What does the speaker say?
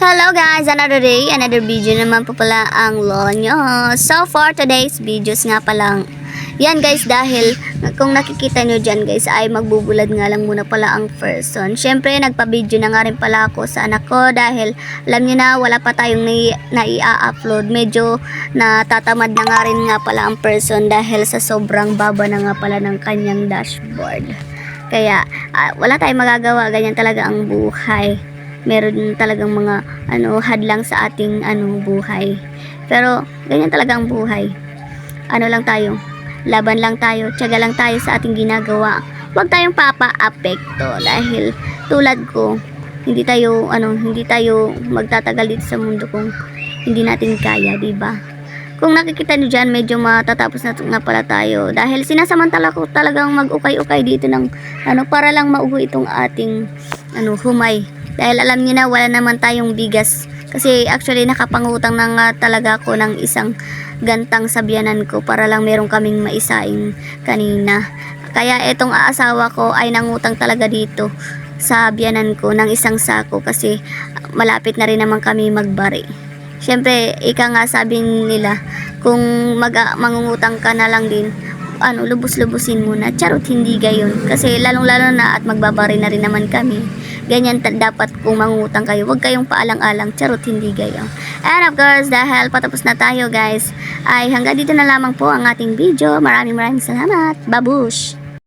Hello guys, another day, another video naman po pala ang Lonyo. So for today's videos nga palang, yan guys, dahil kung nakikita nyo dyan guys ay magbubulad nga lang muna pala ang person. Syempre nagpa-video na nga rin pala ako sa anak ko dahil alam nyo na wala pa tayong nai-upload. Medyo natatamad na nga rin nga pala ang person dahil sa sobrang baba na nga pala ng kanyang dashboard. Kaya wala tayong magagawa, ganyan talaga ang buhay. Meron talagang mga hadlang sa ating buhay. Pero ganyan talaga ang buhay. Lang tayo, laban lang tayo, tiyaga lang tayo sa ating ginagawa. Huwag tayong papa-apekto dahil tulad ko, hindi tayo magtatagal dito sa mundo kung hindi natin kaya, di ba? Kung nakikita niyo diyan, medyo matatapos na nga pala tayo dahil sinasamantala ko talagang mag-ukay-ukay dito ng para lang mauwi itong ating humay. Dahil alam niyo na wala naman tayong bigas. Kasi actually nakapangutang na nga talaga ako ng isang gantang sa biyanan ko para lang meron kaming maisaing kanina. Kaya etong aasawa ko ay nangutang talaga dito sa biyanan ko ng isang sako kasi malapit na rin naman kami magbari. Siyempre, ika nga sabi nila, kung mangungutang ka na lang din, lubos-lubusin muna. Charot, hindi gayon. Kasi lalong-lalo na at magbabari na rin naman kami. Ganyan dapat kung mangungutang kayo. Huwag kayong paalang-alang. Charot, hindi gayon. And of course, dahil patapos na tayo guys, ay hanggang dito na lamang po ang ating video. Maraming salamat. Babush!